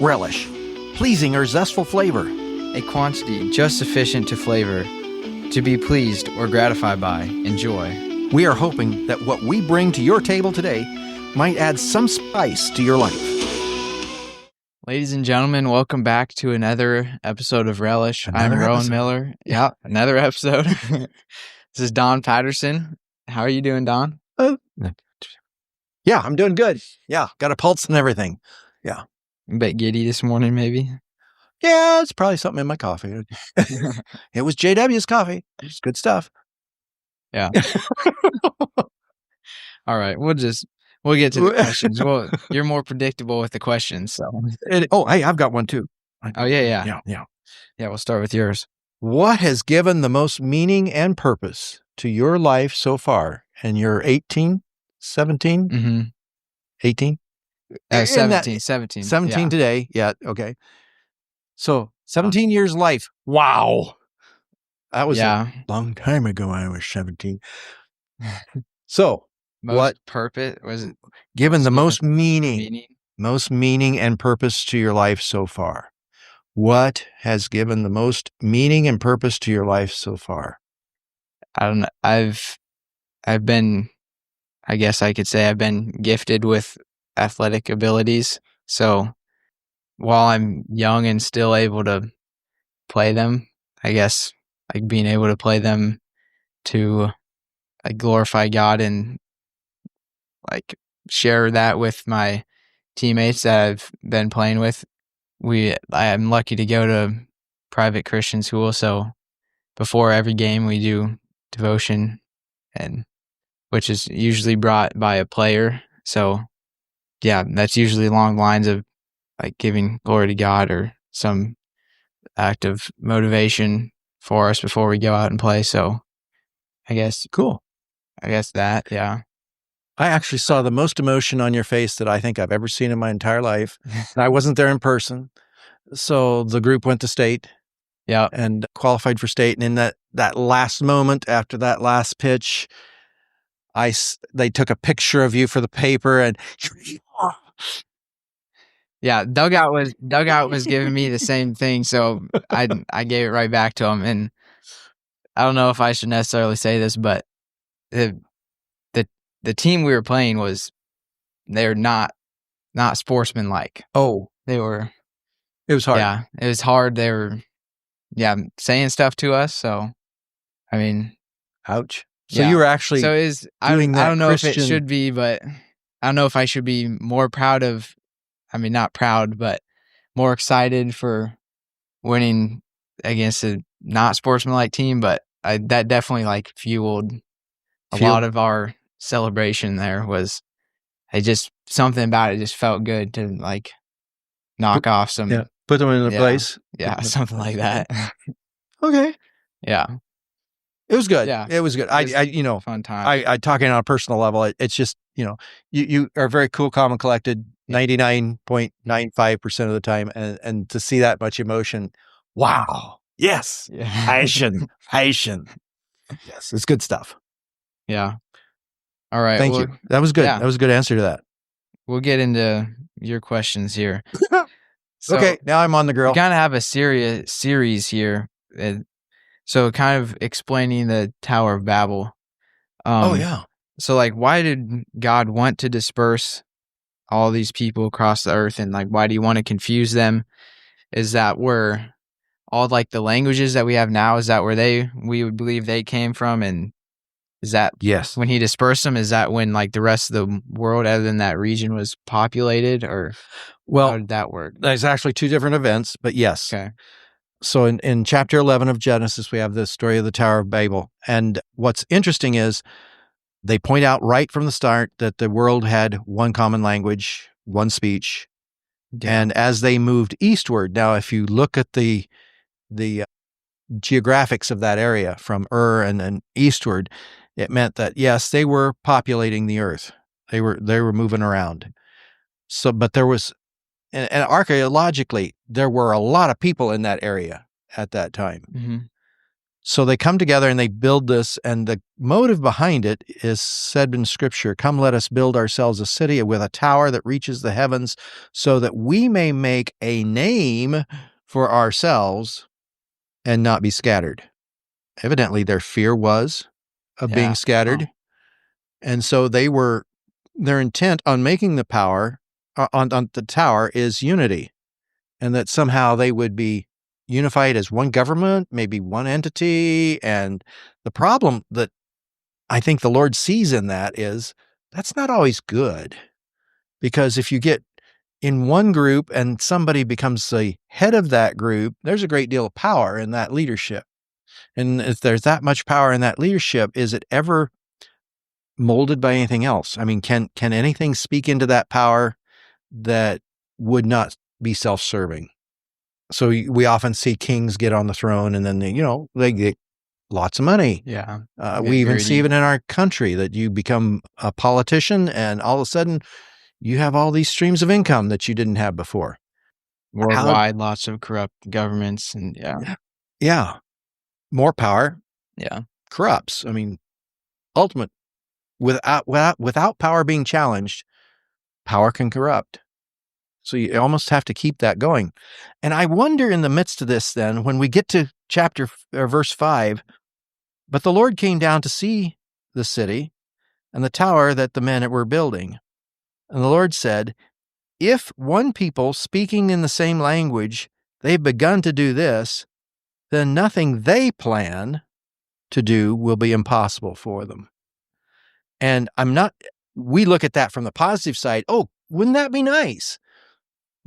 Relish, pleasing or zestful flavor. A quantity just sufficient to flavor, to be pleased or gratified by. Enjoy. We are hoping that what we bring to your table today might add some spice to your life. Ladies and gentlemen, welcome back to another episode of Relish. I'm Another Rowan episode. Miller. Yeah, another episode. This is Don Patterson. How are you doing, Don? Yeah, I'm doing good. Yeah, got a pulse and everything. A bit giddy this morning, maybe. Yeah, it's probably something in my coffee. It was JW's coffee. It's good stuff. Yeah. All right, we'll get to the questions. Well, you're more predictable with the questions, so. Hey, I've got one too. Oh, yeah. Yeah. Yeah, we'll start with yours. What has given the most meaning and purpose to your life so far? And you're 18, 17, Mm-hmm. 18? 17. 17 yeah. today. Yeah, okay. So 17 years life. Wow. That was a long time ago. I was 17. So what purpose was it? Given the most meaning and purpose to your life so far? What has given the most meaning and purpose to your life so far? I don't know. I've been, I guess I could say I've been gifted with athletic abilities. So while I'm young and still able to play them, I guess like being able to play them to glorify God and like share that with my teammates that I've been playing with. I am lucky to go to private Christian school, so before every game we do devotion, and which is usually brought by a player. So yeah, that's usually along the lines of like giving glory to God or some act of motivation for us before we go out and play. So I guess Cool. That, yeah. I actually saw the most emotion on your face that I think I've ever seen in my entire life. And I wasn't there in person. So the group went to state and qualified for state. And in that last moment after that last pitch, they took a picture of you for the paper and yeah, dugout was giving me the same thing. So I gave it right back to him. And I don't know if I should necessarily say this, but the team we were playing they're not sportsmanlike. Oh, it was hard. Yeah, it was hard. They were, saying stuff to us. So, I mean, ouch. So you were actually I don't know if it should be, but I don't know if I should be more proud of, not proud, but more excited for winning against a not sportsmanlike team. But that definitely like fueled a lot of our celebration. There was something about it just felt good to like knock off some. Yeah, put them in a place. Yeah, something like that. Okay. Yeah. It was good. Yeah. It was good. Fun time. I talking on a personal level, it's just, you are very cool, calm, and collected 99.95% of the time. And to see that much emotion, wow. Yes. Yeah. Passion. Yes. It's good stuff. Yeah. All right. Thank you. That was good. Yeah. That was a good answer to that. We'll get into your questions here. Okay. Now I'm on the grill. We kind of have a series here. So kind of explaining the Tower of Babel. So like, why did God want to disperse all these people across the earth? And like, why do you want to confuse them? Is that where all like the languages that we have now, is that where we would believe they came from? And is that when he dispersed them, is that when like the rest of the world other than that region was populated, or how did that work? There's actually two different events, but yes. Okay. So in chapter 11 of Genesis, we have the story of the Tower of Babel. And what's interesting is they point out right from the start that the world had one common language, one speech. Yeah. And as they moved eastward, now if you look at the geographics of that area from and eastward, it meant that, yes, they were populating the earth. They were moving around. So, but there was, and archaeologically, there were a lot of people in that area at that time. Mm-hmm. So they come together and they build this, and the motive behind it is said in Scripture, "Come, let us build ourselves a city with a tower that reaches the heavens, so that we may make a name for ourselves and not be scattered." Evidently, their fear was of being scattered. And so their intent on making the on the tower is unity, and that somehow they would be unified as one government, maybe one entity. And the problem that I think the Lord sees in that is that's not always good, because if you get in one group and somebody becomes the head of that group, there's a great deal of power in that leadership. And if there's that much power in that leadership, is it ever molded by anything else? I mean, can anything speak into that power that would not be self-serving? So we often see kings get on the throne, and then they get lots of money. Yeah. We even see even in our country that you become a politician, and all of a sudden you have all these streams of income that you didn't have before. Worldwide, lots of corrupt governments, and yeah, more power. Yeah, corrupts. I mean, ultimate without power being challenged, power can corrupt. So you almost have to keep that going. And I wonder, in the midst of this, then, when we get to verse 5, but the Lord came down to see the city and the tower that the men were building. And the Lord said, if one people speaking in the same language, they've begun to do this, then nothing they plan to do will be impossible for them. And we look at that from the positive side. Oh, wouldn't that be nice?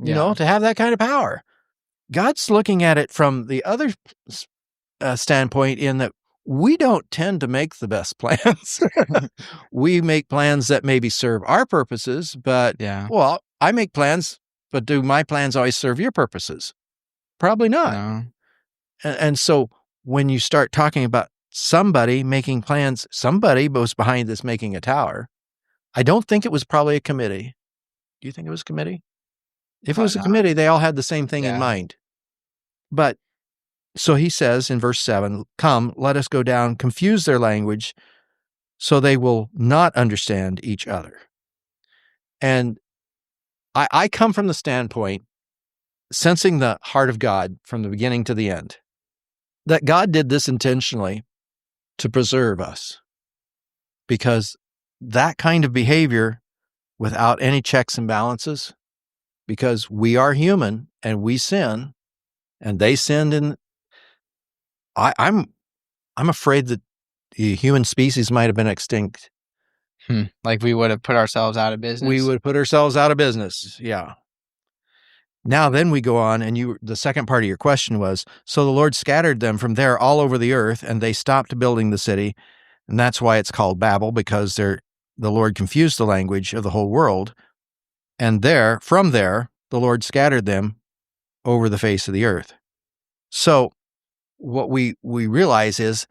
To have that kind of power. God's looking at it from the other standpoint, in that we don't tend to make the best plans. We make plans that maybe serve our purposes, but, well, I make plans, but do my plans always serve your purposes? Probably not. No. And so when you start talking about somebody making plans, somebody was behind this making a tower. I don't think it was probably a committee. Do you think it was a committee? If it was a committee, they all had the same thing in mind. But so he says in verse 7, come, let us go down, confuse their language, so they will not understand each other. And I come from the standpoint, sensing the heart of God from the beginning to the end, that God did this intentionally to preserve us. Because that kind of behavior, without any checks and balances, because we are human and we sin, and they sinned, and I'm afraid that the human species might have been extinct. Like we would have put ourselves out of business. We would put ourselves out of business. Yeah. Now then we go on, and the second part of your question was, so the Lord scattered them from there all over the earth, and they stopped building the city, and that's why it's called Babel, because the Lord confused the language of the whole world, and from there the Lord scattered them over the face of the earth. So what we realize is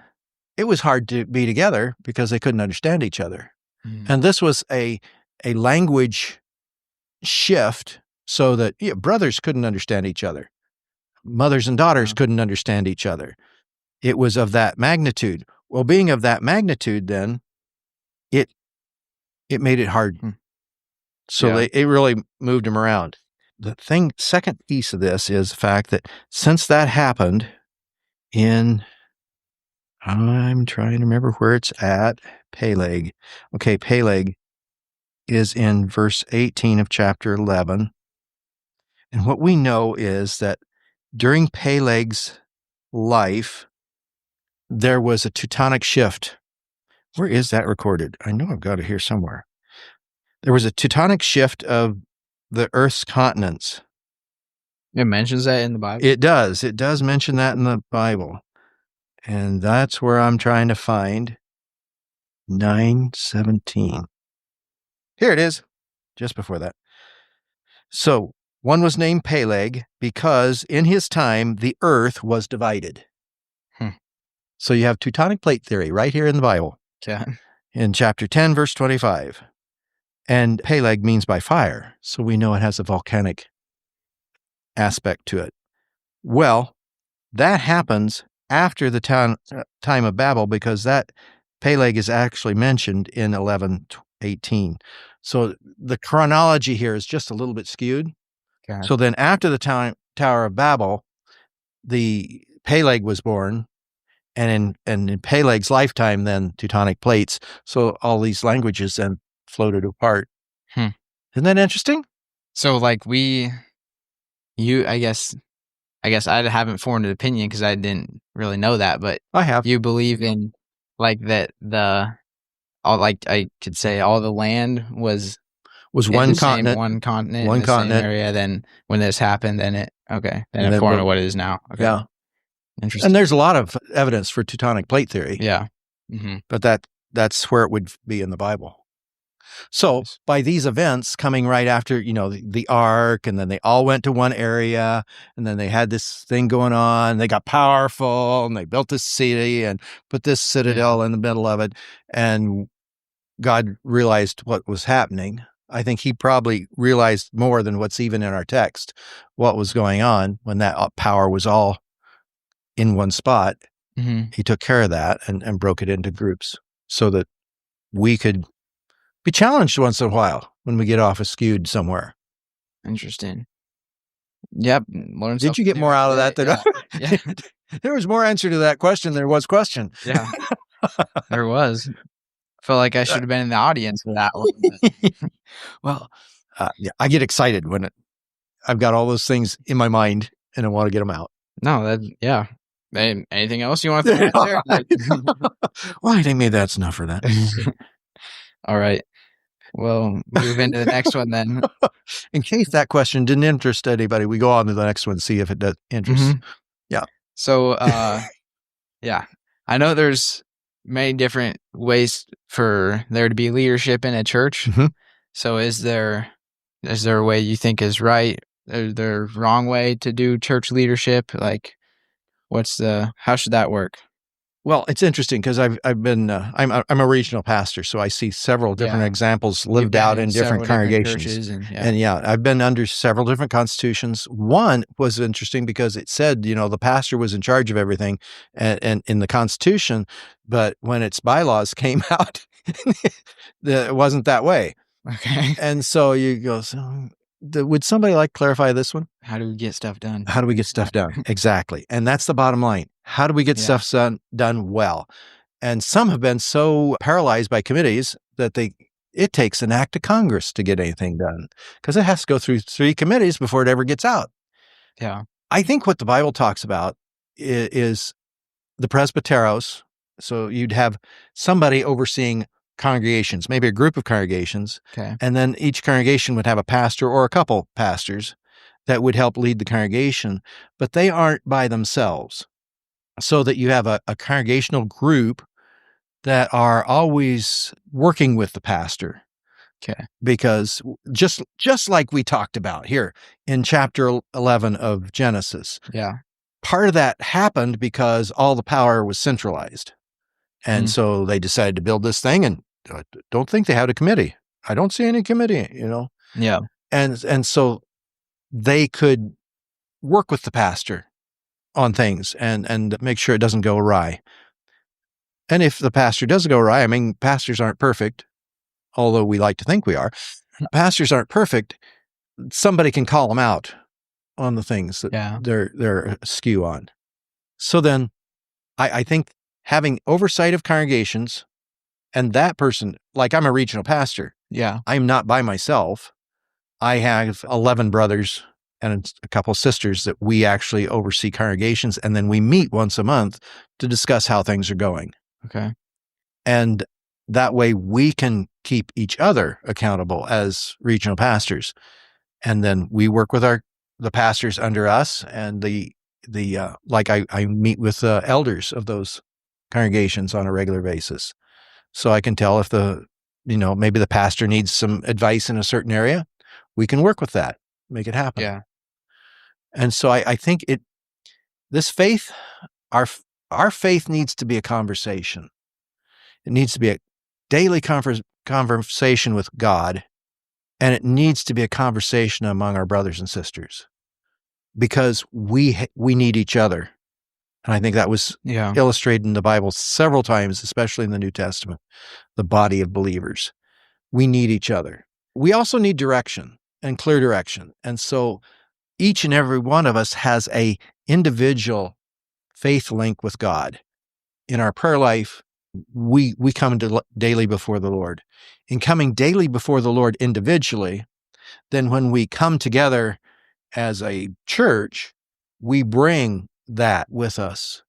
it was hard to be together because they couldn't understand each other. And this was a language shift, so that brothers couldn't understand each other. Mothers and daughters couldn't understand each other. It was of that magnitude. Well, being of that magnitude, then, it made it hard. So it really moved them around. The second piece of this is the fact that since that happened I'm trying to remember where it's at, Peleg. Okay, Peleg is in verse 18 of chapter 11. And what we know is that during Peleg's life, there was a tectonic shift. Where is that recorded? I know I've got it here somewhere. There was a tectonic shift of the Earth's continents. It mentions that in the Bible? It does. It does mention that in the Bible. And that's where I'm trying to find 9:17. Here it is, just before that. So, one was named Peleg because in his time the earth was divided. So you have tectonic plate theory right here in the Bible. In chapter 10, verse 25. And Peleg means by fire, so we know it has a volcanic aspect to it. Well, that happens after the time of Babel, because that Peleg is actually mentioned in 11:18. So the chronology here is just a little bit skewed. Okay. So then after the Tower of Babel, the Peleg was born, and in Peleg's lifetime, then tectonic plates. So all these languages then floated apart. Isn't that interesting? So like I guess I haven't formed an opinion because I didn't really know that, but I have. You believe in like that I could say all the land was one continent, one continent, in the same area. Then when this happened, then it formed what it is now. Okay. Yeah. Interesting. And there's a lot of evidence for tectonic plate theory. Yeah. Mm-hmm. But that's where it would be in the Bible. So by these events coming right after, the ark, and then they all went to one area, and then they had this thing going on, they got powerful, and they built this city and put this citadel in the middle of it, and God realized what was happening. I think he probably realized more than what's even in our text, what was going on when that power was all in one spot. Mm-hmm. He took care of that and broke it into groups so that we could be challenged once in a while when we get off skewed somewhere. Interesting. Yep. Did you get more out of that than yeah. There was more answer to that question than there was question. Yeah. There was. I feel like I should have been in the audience for that one. Well, I get excited when I've got all those things in my mind and I want to get them out. No, anything else you want to throw out there? Well, I think maybe that's enough for that. All right. Well, move into the next one then. In case that question didn't interest anybody, we go on to the next one and see if it does interest. Mm-hmm. Yeah. So, yeah, I know there's many different ways for there to be leadership in a church. Mm-hmm. So is there a way you think is right? Is there a wrong way to do church leadership? Like, how should that work? Well, it's interesting because I've been I'm a regional pastor, so I see several different examples lived out in different congregations. And I've been under several different constitutions. One was interesting because it said, the pastor was in charge of everything and in the Constitution, but when its bylaws came out, it wasn't that way. Okay. And so you go, would somebody like clarify this one? How do we get stuff done? How do we get stuff done? Exactly. And that's the bottom line. How do we get stuff done well? And some have been so paralyzed by committees that it takes an act of Congress to get anything done because it has to go through 3 committees before it ever gets out. Yeah. I think what the Bible talks about is the presbyteros. So you'd have somebody overseeing congregations, maybe a group of congregations. Okay. And then each congregation would have a pastor or a couple pastors that would help lead the congregation, but they aren't by themselves. So that you have a congregational group that are always working with the pastor. Okay. Because just like we talked about here in chapter 11 of Genesis. Yeah. Part of that happened because all the power was centralized. And so they decided to build this thing, and don't think they had a committee. I don't see any committee, Yeah. And so they could work with the pastor on things and make sure it doesn't go awry. And if the pastor does go awry, pastors aren't perfect, although we like to think we are. Pastors aren't perfect. Somebody can call them out on the things that they're askew on. So then I think having oversight of congregations, and that person, like I'm a regional pastor. Yeah. I'm not by myself. I have 11 brothers and a couple sisters that we actually oversee congregations, and then we meet once a month to discuss how things are going. Okay. And that way we can keep each other accountable as regional pastors. And then we work with the pastors under us, and I meet with the elders of those congregations on a regular basis. So I can tell if maybe the pastor needs some advice in a certain area, we can work with that, make it happen. Yeah. And so I think this faith, our faith needs to be a conversation. It needs to be a daily conversation with God, and it needs to be a conversation among our brothers and sisters, because we need each other And I think that was illustrated in the Bible several times, especially in the New Testament, the body of believers. We need each other. We also need direction and clear direction. And so each and every one of us has a individual faith link with God. In our prayer life, we come daily before the Lord. In coming daily before the Lord individually, then when we come together as a church, we bring that with us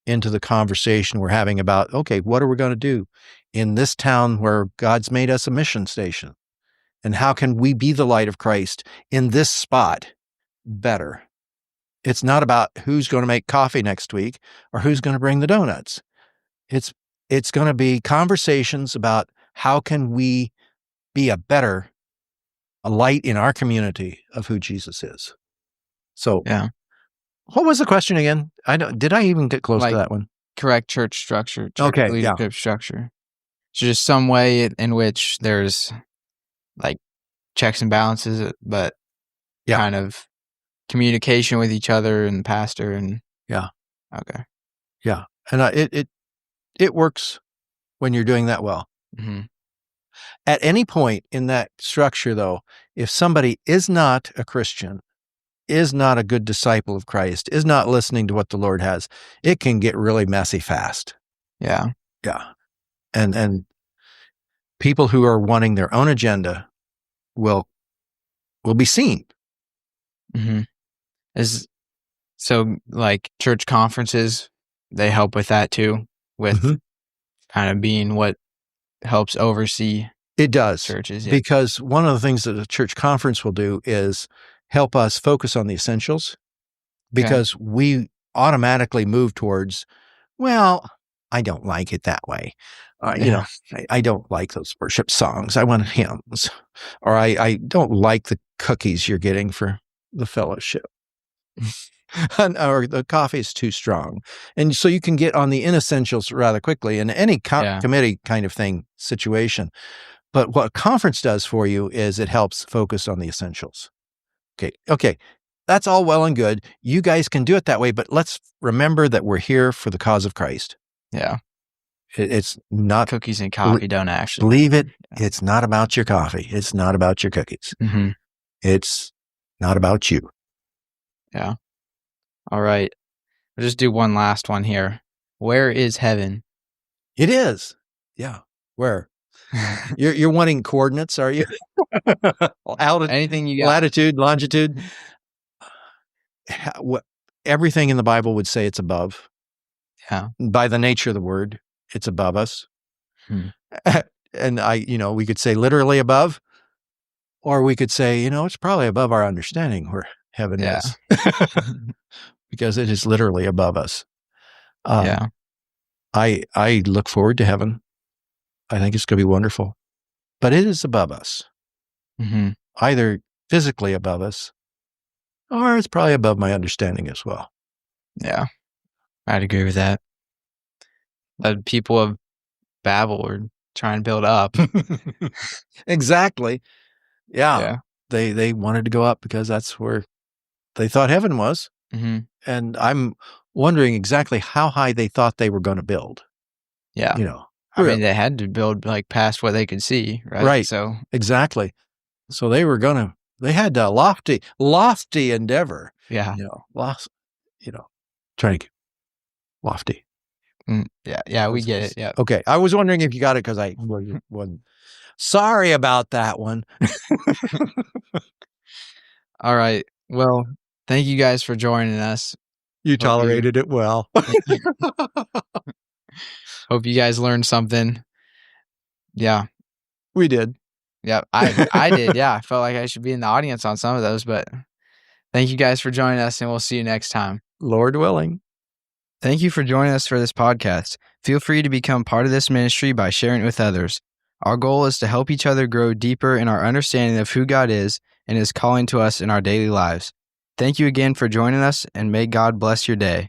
into the conversation we're having about, okay, what are we going to do in this town where God's made us a mission station? And how can we be the light of Christ in this spot better? It's not about who's going to make coffee next week or who's going to bring the donuts. It's going to be conversations about how can we be a light in our community of who Jesus is. So, what was the question again? Did I even get close to that one? Correct church structure, leadership structure. So just some way in which there's like checks and balances, but kind of communication with each other and the pastor and okay. Yeah. And it works when you're doing that well. Mm-hmm. At any point in that structure, though, if somebody is not a Christian, is not a good disciple of Christ, is not listening to what the Lord has, it can get really messy fast. Yeah. Yeah. And people who are wanting their own agenda will be seen. Mm-hmm. So like church conferences, they help with that too, with kind of being what helps oversee. It does. Churches, because one of the things that a church conference will do is help us focus on the essentials, because we automatically move towards, well, I don't like it that way. I don't like those worship songs. I want hymns. Or I don't like the cookies you're getting for the fellowship. Or the coffee is too strong. And so you can get on the inessentials rather quickly in any committee kind of thing situation. But what a conference does for you is it helps focus on the essentials. Okay. That's all well and good. You guys can do it that way, but let's remember that we're here for the cause of Christ. Yeah. It's not cookies and coffee don't actually. Believe it. It's not about your coffee. It's not about your cookies. Mm-hmm. It's not about you. Yeah. All right. We'll just do one last one here. Where is heaven? It is. Yeah. Where? You're wanting coordinates, are you? Anything you got. Latitude, longitude. Everything in the Bible would say it's above. Yeah. By the nature of the word, it's above us. And we could say literally above, or we could say, it's probably above our understanding where heaven is. Because it is literally above us. I look forward to heaven. I think it's going to be wonderful. But it is above us. Mm-hmm. Either physically above us, or it's probably above my understanding as well. Yeah, I'd agree with that. The people of Babel were trying to build up. Exactly. Yeah. They wanted to go up because that's where they thought heaven was. Mm-hmm. And I'm wondering exactly how high they thought they were going to build. Yeah. I mean, they had to build like past what they could see, right? Right. So exactly. So they had a lofty endeavor. Yeah. Trying to get lofty. Yeah, we get it. Yeah. Okay. I was wondering if you got it because I wasn't. Sorry about that one. All right. Well, thank you guys for joining us. You tolerated it well. Hope you guys learned something. Yeah. We did. Yeah, I did. Yeah, I felt like I should be in the audience on some of those, but thank you guys for joining us, and we'll see you next time. Lord willing. Thank you for joining us for this podcast. Feel free to become part of this ministry by sharing it with others. Our goal is to help each other grow deeper in our understanding of who God is and His calling to us in our daily lives. Thank you again for joining us, and may God bless your day.